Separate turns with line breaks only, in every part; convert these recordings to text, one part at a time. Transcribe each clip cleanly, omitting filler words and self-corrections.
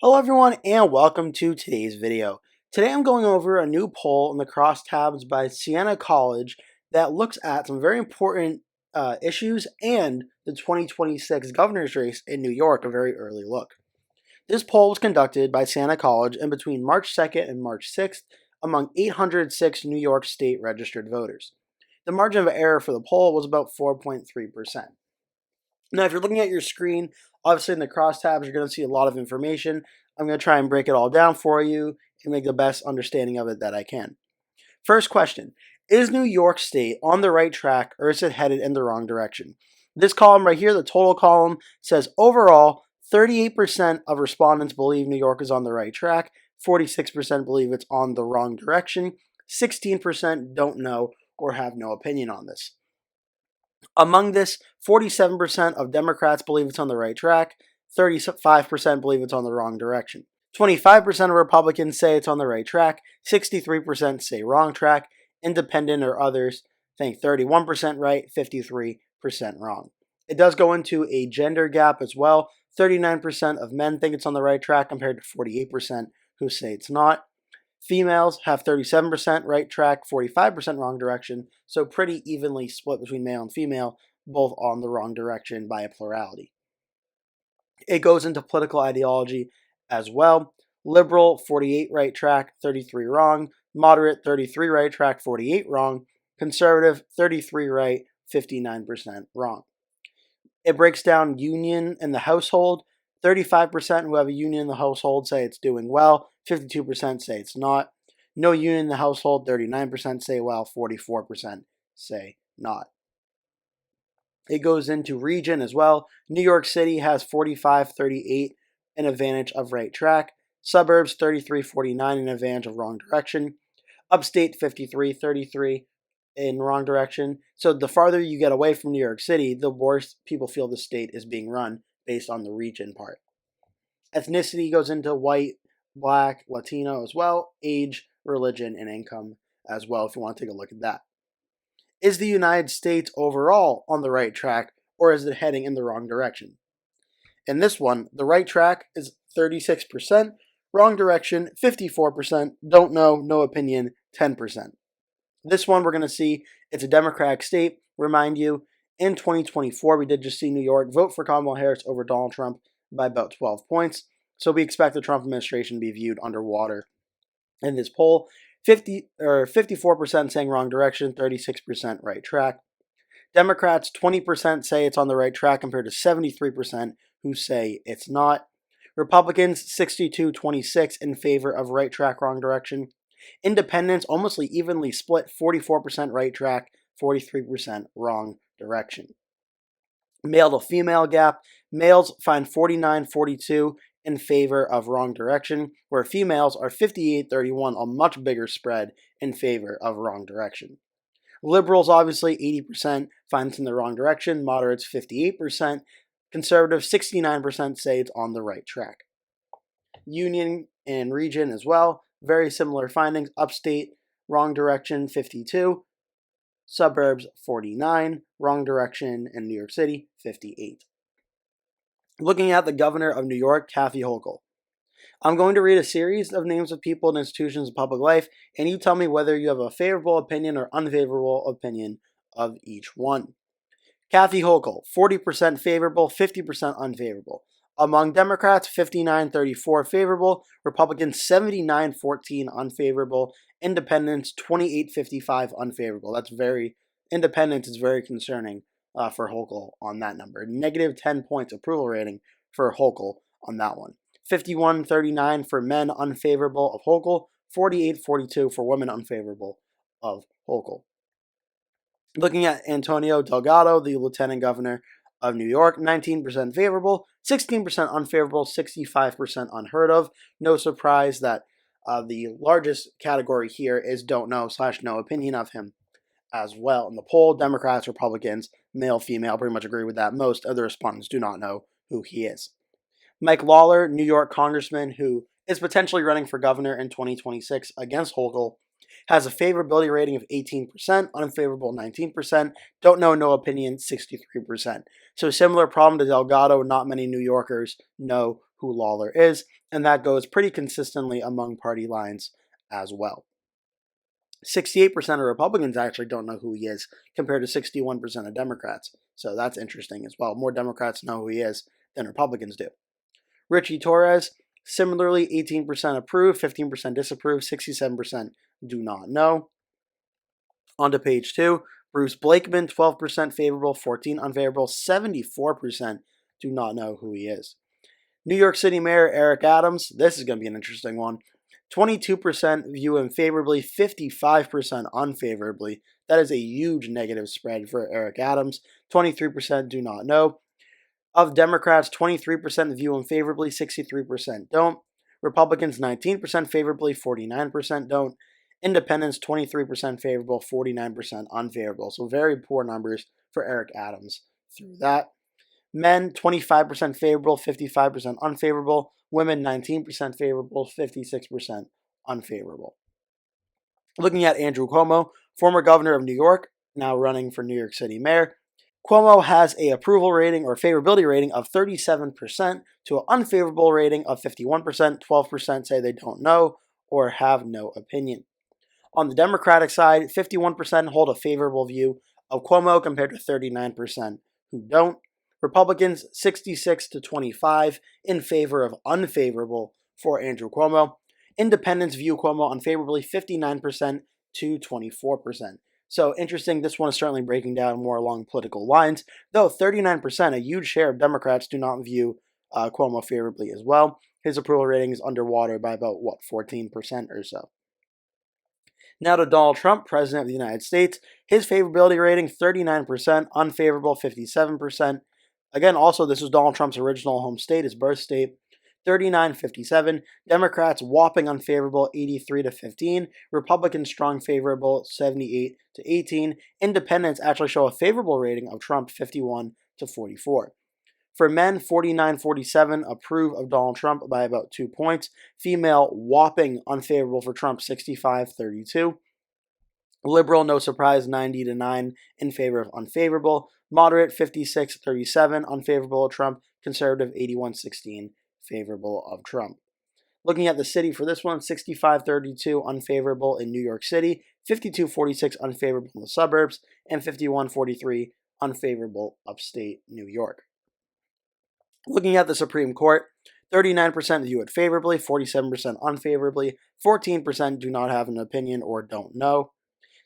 Hello everyone and welcome to today's video. Today I'm going over a new poll in the crosstabs by Siena College that looks at some very important issues and the 2026 governor's race in New York, a very early look. This poll was conducted by Siena College in between March 2nd and March 6th among 806 New York State registered voters. The margin of error for the poll was about 4.3%. Now, if you're looking at your screen, obviously in the crosstabs, you're going to see a lot of information. I'm going to try and break it all down for you and make the best understanding of it that I can. First question, is New York State on the right track or is it headed in the wrong direction? This column right here, the total column, says overall, 38% of respondents believe New York is on the right track, 46% believe it's on the wrong direction, 16% don't know or have no opinion on this. Among this, 47% of Democrats believe it's on the right track, 35% believe it's on the wrong direction. 25% of Republicans say it's on the right track, 63% say wrong track, independent or others think 31% right, 53% wrong. It does go into a gender gap as well. 39% of men think it's on the right track compared to 48% who say it's not. Females have 37% right track, 45% wrong direction, so pretty evenly split between male and female, both on the wrong direction by a plurality. It goes into political ideology as well. Liberal, 48 right track, 33 wrong. Moderate, 33 right track, 48 wrong. Conservative, 33 right, 59% wrong. It breaks down union in the household. 35% who have a union in the household say it's doing well, 52% say it's not. No union in the household, 39% say well, 44% say not. It goes into region as well. New York City has 45-38, an advantage of right track. Suburbs, 33-49, an advantage of wrong direction. Upstate, 53-33 in wrong direction. So the farther you get away from New York City, the worse people feel the state is being run based on the region part. Ethnicity goes into white, black, Latino as well, age, religion, and income as well if you want to take a look at that. Is the United States overall on the right track or is it heading in the wrong direction? In this one, the right track is 36%, wrong direction 54%, don't know, no opinion 10%. This one we're going to see it's a Democratic state. Remind you, in 2024, we did just see New York vote for Kamala Harris over Donald Trump by about 12 points. So we expect the Trump administration to be viewed underwater in this poll. 54% saying wrong direction, 36% right track. Democrats, 20% say it's on the right track compared to 73% who say it's not. Republicans, 62-26 in favor of right track, wrong direction. Independents, almost evenly split, 44% right track, 43% wrong direction. Male to female gap, males find 49-42 in favor of wrong direction, where females are 58-31, a much bigger spread in favor of wrong direction. Liberals, obviously, 80% find it's in the wrong direction, moderates 58%, conservatives 69% say it's on the right track. Union and region as well, very similar findings. Upstate, wrong direction 52, suburbs 49, wrong direction in New York City 58. Looking at the governor of New York, Kathy Hochul. I'm going to read a series of names of people and institutions of public life, and you tell me whether you have a favorable opinion or unfavorable opinion of each one. Kathy Hochul, 40% favorable, 50% unfavorable. Among Democrats, 59-34 favorable, Republicans 79-14 unfavorable, Independents 28-55 unfavorable. Independence is very concerning for Hochul on that number. Negative 10 points approval rating for Hochul on that one. 51-39 for men unfavorable of Hochul, 48-42 for women unfavorable of Hochul. Looking at Antonio Delgado, the Lieutenant Governor of New York, 19% favorable, 16% unfavorable, 65% unheard of. No surprise that the largest category here is don't know / no opinion of him as well. In the poll, Democrats, Republicans, male, female, pretty much agree with that. Most other respondents do not know who he is. Mike Lawler, New York congressman who is potentially running for governor in 2026 against Hochul, has a favorability rating of 18%, unfavorable 19%, don't know, no opinion 63%. So similar problem to Delgado, not many New Yorkers know who Lawler is. and that goes pretty consistently among party lines as well. 68% of Republicans actually don't know who he is, compared to 61% of Democrats. So that's interesting as well. More Democrats know who he is than Republicans do. Richie Torres, similarly, 18% approve, 15% disapprove, 67% do not know. On to page 2. Bruce Blakeman, 12% favorable, 14% unfavorable, 74% do not know who he is. New York City Mayor Eric Adams, this is going to be an interesting one. 22% view him favorably, 55% unfavorably. That is a huge negative spread for Eric Adams. 23% do not know. Of Democrats, 23% view him favorably, 63% don't. Republicans, 19% favorably, 49% don't. Independents, 23% favorable, 49% unfavorable. So very poor numbers for Eric Adams through that. Men, 25% favorable, 55% unfavorable. Women, 19% favorable, 56% unfavorable. Looking at Andrew Cuomo, former governor of New York, now running for New York City mayor. Cuomo has a approval rating or favorability rating of 37% to an unfavorable rating of 51%. 12% say they don't know or have no opinion. On the Democratic side, 51% hold a favorable view of Cuomo compared to 39% who don't. Republicans, 66 to 25 in favor of unfavorable for Andrew Cuomo. Independents view Cuomo unfavorably, 59% to 24%. So interesting, this one is certainly breaking down more along political lines, though 39%, a huge share of Democrats, do not view Cuomo favorably as well. His approval rating is underwater by about, 14% or so. Now to Donald Trump, President of the United States. His favorability rating, 39%, unfavorable, 57%. Again, also, this was Donald Trump's original home state, his birth state. 39-57. Democrats whopping unfavorable, 83 to 15. Republicans strong favorable, 78 to 18. Independents actually show a favorable rating of Trump, 51 to 44. For men, 49-47 approve of Donald Trump by about 2 points. Female, whopping unfavorable for Trump, 65-32. Liberal, no surprise, 90 to 9 in favor of unfavorable. Moderate, 56-37 unfavorable of Trump. Conservative, 81-16 favorable of Trump. Looking at the city for this one, 65-32 unfavorable in New York City, 52-46 unfavorable in the suburbs, and 51-43 unfavorable upstate New York. Looking at the Supreme Court, 39% view it favorably, 47% unfavorably, 14% do not have an opinion or don't know.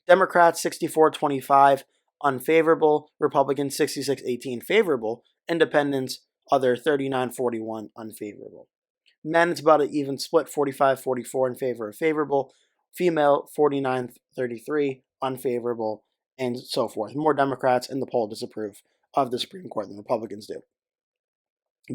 Democrats, 64-25 unfavorable, Republicans, 66-18 favorable, Independents, other 39-41 unfavorable. Men, it's about an even split, 45-44 in favor of favorable, female, 49-33 unfavorable, and so forth. More Democrats in the poll disapprove of the Supreme Court than Republicans do.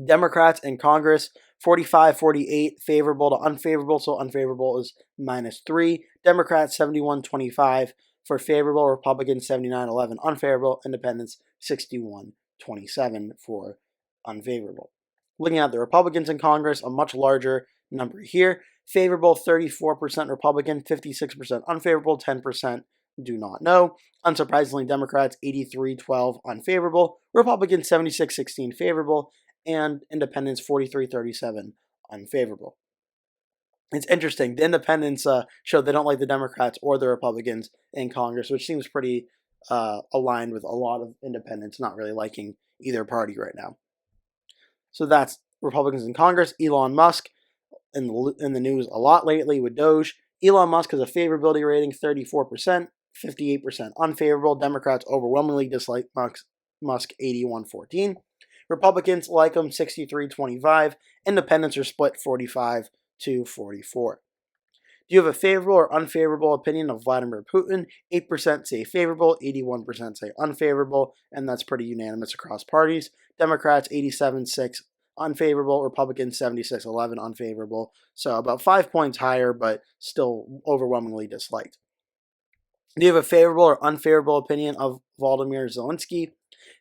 Democrats in Congress, 45-48 favorable to unfavorable, so unfavorable is -3. Democrats, 71-25 for favorable, Republicans, 79-11 unfavorable, Independents, 61-27 for unfavorable. Looking at the Republicans in Congress, a much larger number here. Favorable, 34% Republican, 56% unfavorable, 10% do not know. Unsurprisingly, Democrats, 83-12 unfavorable, Republicans, 76-16 favorable, and Independents, 43-37 unfavorable. It's interesting. The Independents showed they don't like the Democrats or the Republicans in Congress, which seems pretty aligned with a lot of Independents not really liking either party right now. So that's Republicans in Congress. Elon Musk in the news a lot lately with Doge. Elon Musk has a favorability rating 34%, 58% unfavorable. Democrats overwhelmingly dislike Musk 81-14. Republicans like him 63-25. Independents are split 45-44. Do you have a favorable or unfavorable opinion of Vladimir Putin? 8% say favorable, 81% say unfavorable, and that's pretty unanimous across parties. Democrats 87-6 unfavorable, Republicans 76-11 unfavorable, so about 5 points higher, but still overwhelmingly disliked. Do you have a favorable or unfavorable opinion of Volodymyr Zelensky?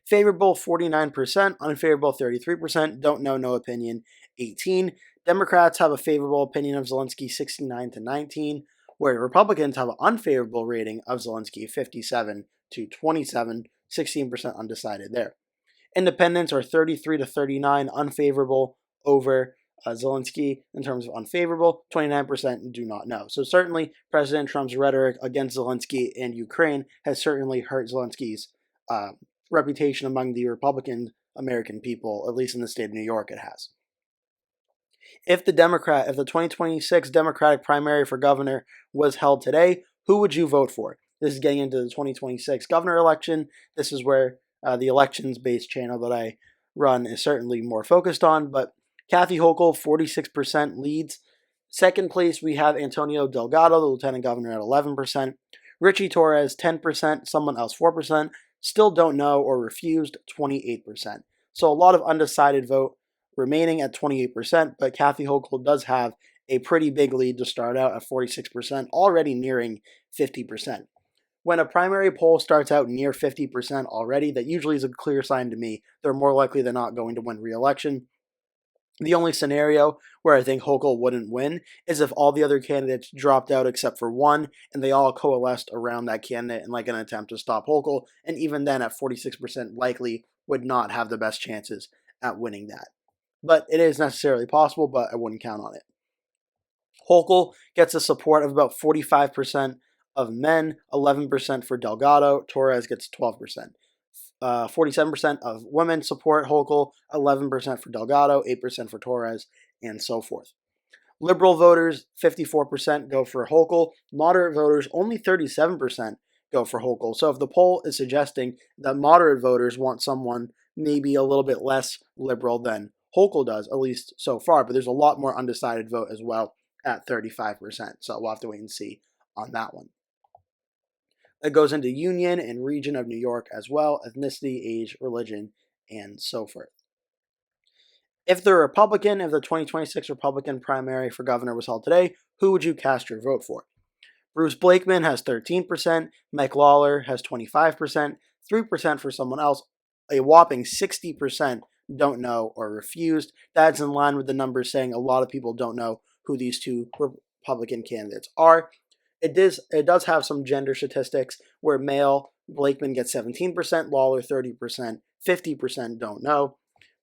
Favorable 49%, unfavorable 33%, don't know, no opinion 18. Democrats have a favorable opinion of Zelensky 69-19, where Republicans have an unfavorable rating of Zelensky 57-27, 16% undecided there. Independents are 33-39 unfavorable over Zelensky in terms of unfavorable, 29% do not know. So certainly President Trump's rhetoric against Zelensky and Ukraine has certainly hurt Zelensky's reputation among the Republican American people, at least in the state of New York it has. If the 2026 Democratic primary for governor was held today, who would you vote for? This is getting into the 2026 governor election. This is where the elections-based channel that I run is certainly more focused on, but Kathy Hochul, 46% leads. Second place, we have Antonio Delgado, the lieutenant governor, at 11%. Richie Torres, 10%. Someone else, 4%. Still don't know or refused, 28%. So a lot of undecided vote remaining at 28%, but Kathy Hochul does have a pretty big lead to start out at 46%, already nearing 50%. When a primary poll starts out near 50% already, that usually is a clear sign to me they're more likely than not going to win re-election. The only scenario where I think Hochul wouldn't win is if all the other candidates dropped out except for one and they all coalesced around that candidate in like an attempt to stop Hochul, and even then at 46% likely would not have the best chances at winning that. But it is necessarily possible, but I wouldn't count on it. Hochul gets the support of about 45% of men, 11% for Delgado. Torres gets 12%. 47% of women support Hochul, 11% for Delgado, 8% for Torres, and so forth. Liberal voters, 54% go for Hochul. Moderate voters, only 37% go for Hochul. So if the poll is suggesting that moderate voters want someone maybe a little bit less liberal than Hochul does, at least so far, but there's a lot more undecided vote as well at 35%. So we'll have to wait and see on that one. It goes into union and region of New York as well, ethnicity, age, religion, and so forth. If the 2026 Republican primary for governor was held today, who would you cast your vote for? Bruce Blakeman has 13%, Mike Lawler has 25%, 3% for someone else, a whopping 60% don't know or refused. That's in line with the numbers saying a lot of people don't know who these two Republican candidates are. It does have some gender statistics where male Blakeman gets 17%, Lawler 30%, 50% don't know.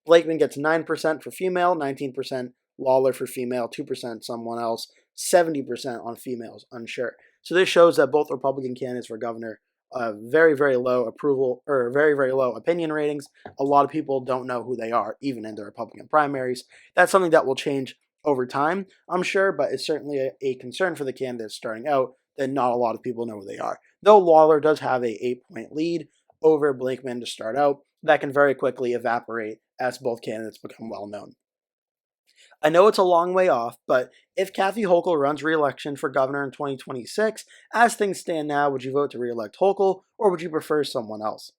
Blakeman gets 9% for female, 19% Lawler for female, 2% someone else, 70% on females, unsure. So this shows that both Republican candidates for governor very, very low approval or very, very low opinion ratings. A lot of people don't know who they are, even in the Republican primaries. That's something that will change over time, I'm sure, but it's certainly a concern for the candidates starting out that not a lot of people know who they are. Though Lawler does have a 8-point lead over Blakeman to start out, that can very quickly evaporate as both candidates become well known. I know it's a long way off, but if Kathy Hochul runs re-election for governor in 2026, as things stand now, would you vote to re-elect Hochul or would you prefer someone else?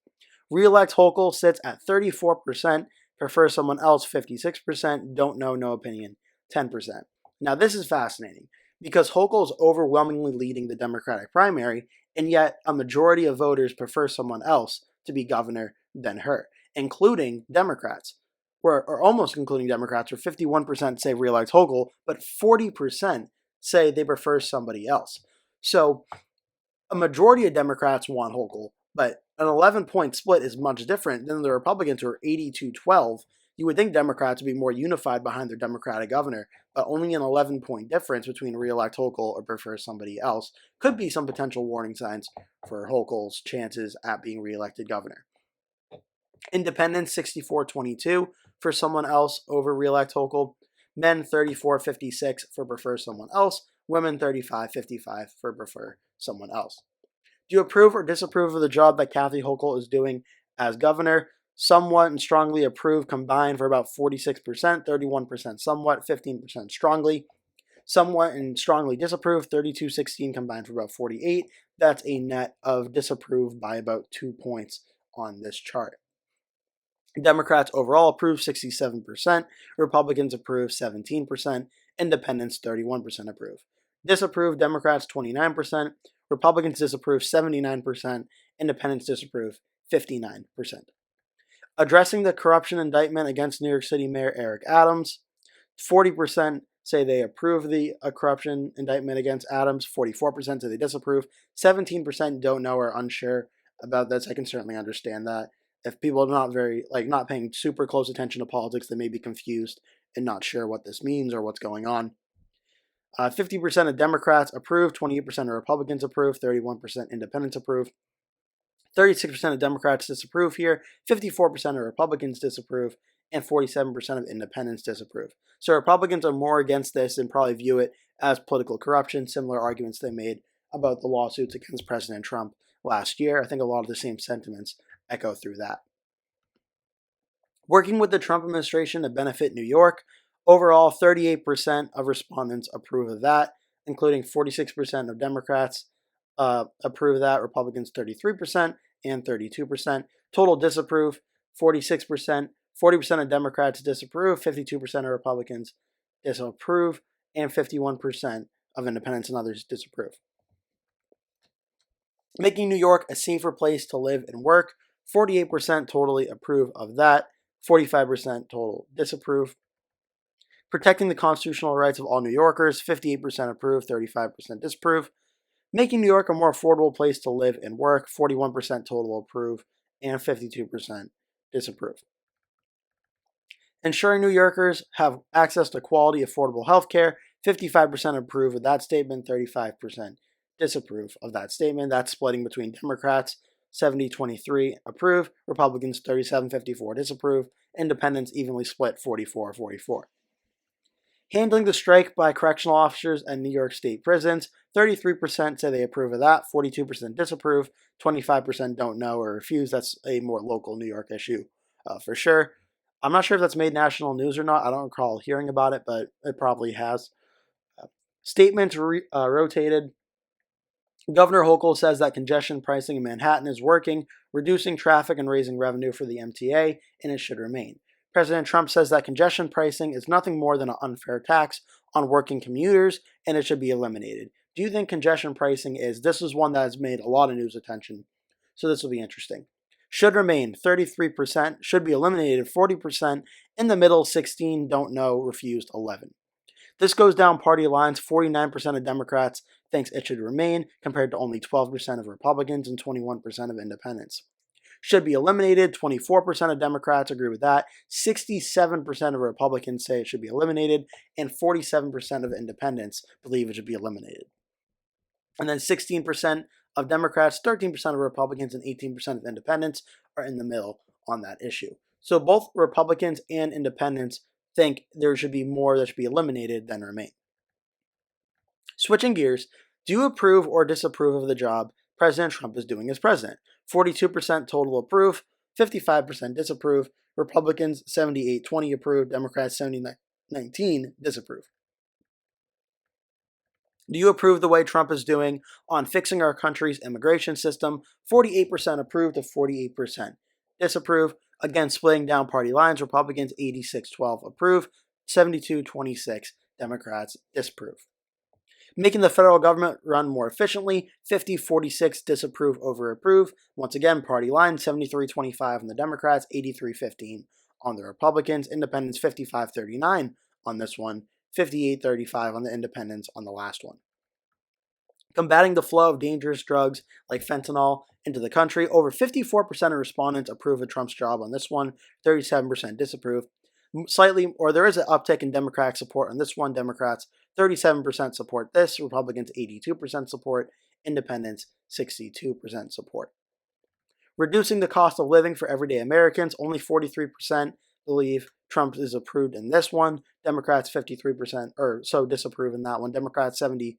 Re-elect Hochul sits at 34%, prefer someone else 56%, don't know, no opinion 10%. Now this is fascinating because Hochul is overwhelmingly leading the Democratic primary, and yet a majority of voters prefer someone else to be governor than her, including Democrats. Or almost including Democrats, where 51% say re-elect Hochul, but 40% say they prefer somebody else. So a majority of Democrats want Hochul, but an 11-point split is much different than the Republicans who are 80-12. You would think Democrats would be more unified behind their Democratic governor, but only an 11-point difference between re-elect Hochul or prefer somebody else could be some potential warning signs for Hochul's chances at being re-elected governor. Independents 64-22 for someone else over re-elect Hochul. Men 34-56 for prefer someone else. Women 35-55 for prefer someone else. Do you approve or disapprove of the job that Kathy Hochul is doing as governor? Somewhat and strongly approve combined for about 46%, 31% somewhat, 15% strongly. Somewhat and strongly disapprove, 32-16 combined for about 48. That's a net of disapprove by about 2 points on this chart. Democrats overall approve 67%, Republicans approve 17%, Independents 31% approve. Disapprove, Democrats 29%, Republicans disapprove 79%, Independents disapprove 59%. Addressing the corruption indictment against New York City Mayor Eric Adams, 40% say they approve the corruption indictment against Adams, 44% say they disapprove, 17% don't know or are unsure about this. I can certainly understand that. If people are not paying super close attention to politics, they may be confused and not sure what this means or what's going on. 50% of Democrats approve, 28% of Republicans approve, 31% independents approve. 36% of Democrats disapprove here, 54% of Republicans disapprove, and 47% of independents disapprove. So Republicans are more against this and probably view it as political corruption, similar arguments they made about the lawsuits against President Trump last year. I think a lot of the same sentiments echo through that. Working with the Trump administration to benefit New York, overall 38% of respondents approve of that, including 46% of Democrats approve of that, Republicans 33%, and 32%. Total disapprove, 46%. 40% of Democrats disapprove, 52% of Republicans disapprove, and 51% of independents and others disapprove. Making New York a safer place to live and work, 48% totally approve of that, 45% total disapprove. Protecting the constitutional rights of all New Yorkers, 58% approve, 35% disapprove. Making New York a more affordable place to live and work, 41% total approve, and 52% disapprove. Ensuring New Yorkers have access to quality, affordable health care, 55% approve of that statement, 35% disapprove of that statement. That's splitting between Democrats, 70-23 approve, Republicans 37-54 disapprove, independents evenly split 44-44. Handling the strike by correctional officers at New York State prisons, 33% say they approve of that, 42% disapprove, 25% don't know or refuse. That's a more local New York issue for sure. I'm not sure if that's made national news or not. I don't recall hearing about it, but it probably has. Statements rotated. Governor Hochul says that congestion pricing in Manhattan is working, reducing traffic and raising revenue for the MTA, and it should remain. President Trump says that congestion pricing is nothing more than an unfair tax on working commuters, and it should be eliminated. Do you think congestion pricing is? This is one that has made a lot of news attention, so this will be interesting. Should remain, 33%. Should be eliminated, 40%. In the middle, 16. Don't know, refused, 11. This goes down party lines. 49% of Democrats thinks it should remain, compared to only 12% of Republicans and 21% of independents. Should be eliminated. 24% of Democrats agree with that. 67% of Republicans say it should be eliminated, and 47% of independents believe it should be eliminated. And then 16% of Democrats, 13% of Republicans, and 18% of independents are in the middle on that issue. So both Republicans and independents think there should be more that should be eliminated than remain. Switching gears, do you approve or disapprove of the job President Trump is doing as president? 42% total approve, 55% disapprove, Republicans 78-20 approve, Democrats 70-19 disapprove. Do you approve the way Trump is doing on fixing our country's immigration system? 48% approve to 48% disapprove. Again, splitting down party lines, Republicans 86-12 approve, 72-26 Democrats disapprove. Making the federal government run more efficiently, 50-46 disapprove over approve. Once again, party line 73-25 on the Democrats, 83-15 on the Republicans. Independents 55-39 on this one, 58-35 on the independents on the last one. Combating the flow of dangerous drugs like fentanyl into the country, over 54% of respondents approve of Trump's job on this one, 37% disapprove. There is an uptick in Democratic support on this one. Democrats 37% support this, Republicans 82% support, independents 62% support. Reducing the cost of living for everyday Americans, only 43% believe Trump is approved in this one. Democrats 53% or so disapprove in that one. Democrats 74%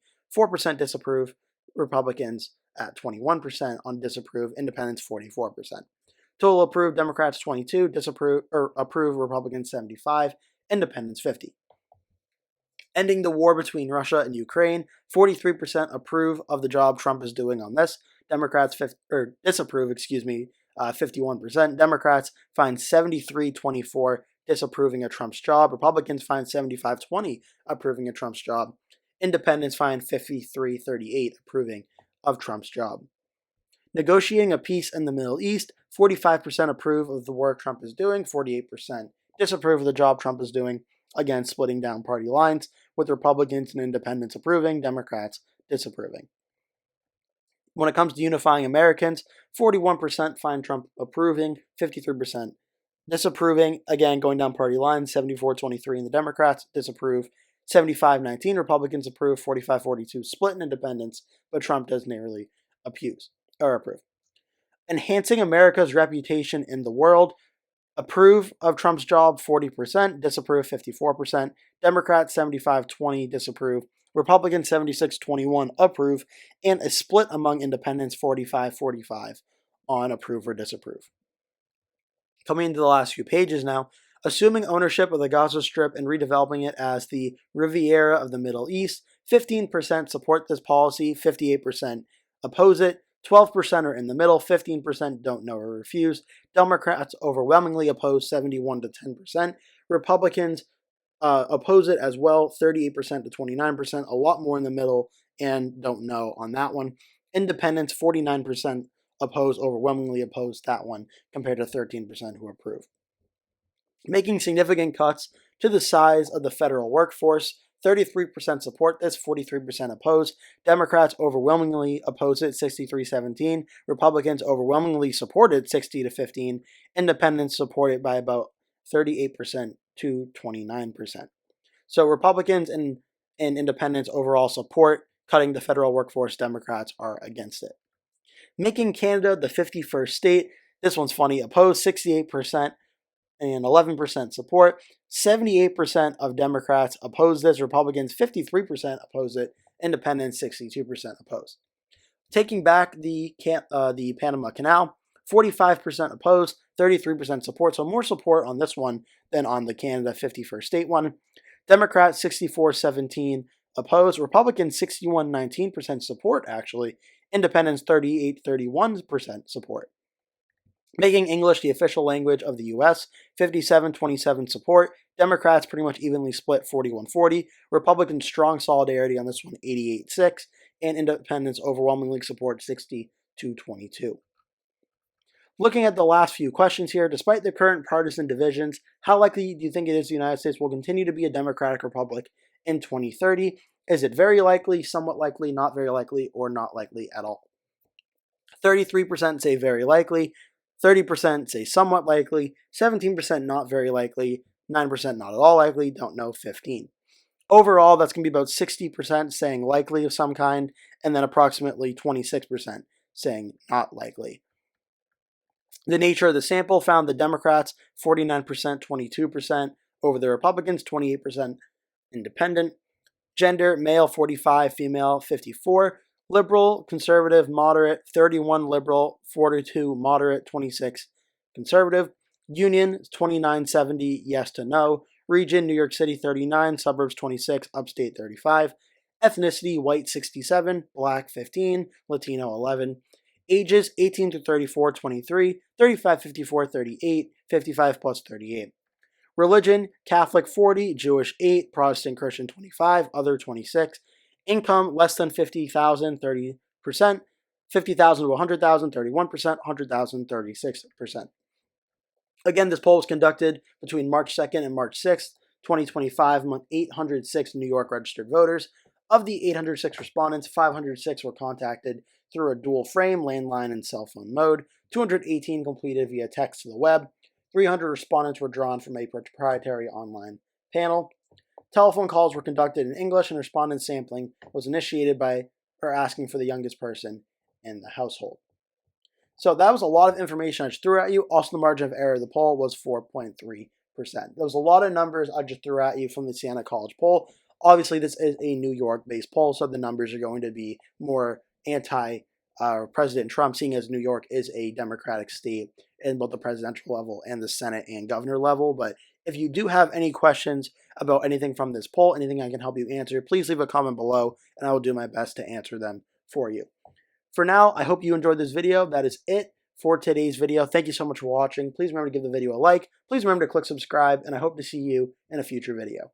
disapprove, Republicans at 21% on disapprove, independents 44%. Total approved, Democrats 22, disapprove or approve, Republicans 75, independents 50. Ending the war between Russia and Ukraine, 43% approve of the job Trump is doing on this. Democrats disapprove, 51%. Democrats find 73-24 disapproving of Trump's job. Republicans find 75-20 approving of Trump's job. Independents find 53-38 approving of Trump's job. Negotiating a peace in the Middle East, 45% approve of the work Trump is doing, 48% disapprove of the job Trump is doing. Again, splitting down party lines, with Republicans and independents approving, Democrats disapproving. When it comes to unifying Americans, 41% find Trump approving, 53% Disapproving, again, going down party lines, 74-23 in the Democrats, disapprove. 75-19 Republicans approve, 45-42 split in independents, but Trump does nearly approve. Enhancing America's reputation in the world, approve of Trump's job, 40%, disapprove, 54%. Democrats, 75-20, disapprove. Republicans, 76-21, approve. And a split among independents, 45-45, on approve or disapprove. Coming into the last few pages now, assuming ownership of the Gaza Strip and redeveloping it as the Riviera of the Middle East, 15% support this policy, 58% oppose it, 12% are in the middle, 15% don't know or refuse. Democrats overwhelmingly oppose, 71-10%. Republicans oppose it as well, 38% to 29%, a lot more in the middle and don't know on that one. Independents, 49% oppose, overwhelmingly oppose that one, compared to 13% who approve. Making significant cuts to the size of the federal workforce, 33% support this, 43% oppose. Democrats overwhelmingly oppose it, 63-17. Republicans overwhelmingly support it, 60-15. Independents support it by about 38% to 29%. So Republicans and independents overall support cutting the federal workforce. Democrats are against it. Making Canada the 51st state. This one's funny. Opposed, 68% and 11% support. 78% of Democrats oppose this. Republicans, 53% oppose it. Independents, 62% oppose. Taking back the Panama Canal, 45% opposed, 33% support. So more support on this one than on the Canada 51st state one. Democrats, 64-17 opposed. Republicans, 61-19% support, actually. Independents, 38-31% support. Making English the official language of the U.S., 57-27 support. Democrats pretty much evenly split, 41-40. Republicans strong solidarity on this one, 88-6. And independents overwhelmingly support, 60-22. Looking at the last few questions here, despite the current partisan divisions, how likely do you think it is the United States will continue to be a democratic republic in 2030? Is it very likely, somewhat likely, not very likely, or not likely at all? 33% say very likely, 30% say somewhat likely, 17% not very likely, 9% not at all likely, don't know, 15%. Overall, that's going to be about 60% saying likely of some kind, and then approximately 26% saying not likely. The nature of the sample found the Democrats 49%, 22% over the Republicans, 28% independent. Gender, male 45, female 54. Liberal, conservative, moderate 31 liberal, 42 moderate, 26 conservative. Union 29-70 yes to no. Region, New York City 39, suburbs 26, upstate 35. Ethnicity, white 67, black 15, Latino 11. Ages 18 to 34, 23, 35, 54, 38, 55 plus 38. Religion, Catholic 40, Jewish 8, Protestant Christian 25, other 26. Income, less than 50,000, 30%. 50,000 to 100,000, 31%. 100,000, 36%. Again, this poll was conducted between March 2nd and March 6th, 2025, among 806 New York registered voters. Of the 806 respondents, 506 were contacted through a dual frame, landline, and cell phone mode. 218 completed via text to the web. 300 respondents were drawn from a proprietary online panel. Telephone calls were conducted in English, and respondent sampling was initiated by asking for the youngest person in the household. So that was a lot of information I just threw at you. Also, the margin of error of the poll was 4.3%. There was a lot of numbers I just threw at you from the Siena College poll. Obviously, this is a New York-based poll, so the numbers are going to be more anti-President Trump, seeing as New York is a Democratic state in both the presidential level and the Senate and governor level. But if you do have any questions about anything from this poll, anything I can help you answer, please leave a comment below, and I will do my best to answer them for you. For now, I hope you enjoyed this video. That is it for today's video. Thank you so much for watching. Please remember to give the video a like. Please remember to click subscribe, and I hope to see you in a future video.